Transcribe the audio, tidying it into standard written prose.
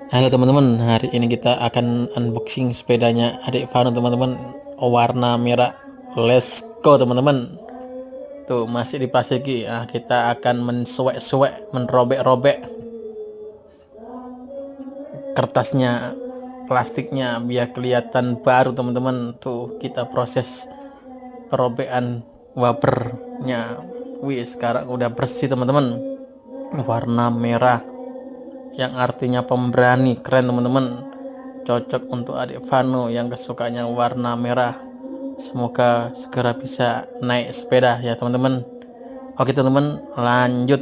Halo teman-teman, hari ini kita akan unboxing sepedanya adik Vano teman-teman, warna merah. Let's go teman-teman. Tuh masih diplastiki. Kita akan mensuek-suek, menrobek-robek kertasnya, plastiknya biar kelihatan baru teman-teman. Tuh kita proses perobekan wapernya. Wih, sekarang udah bersih teman-teman. Warna merah yang artinya pemberani, keren teman-teman. Cocok untuk adik Vano yang kesukanya warna merah. Semoga segera bisa naik sepeda ya teman-teman. Oke teman-teman, lanjut.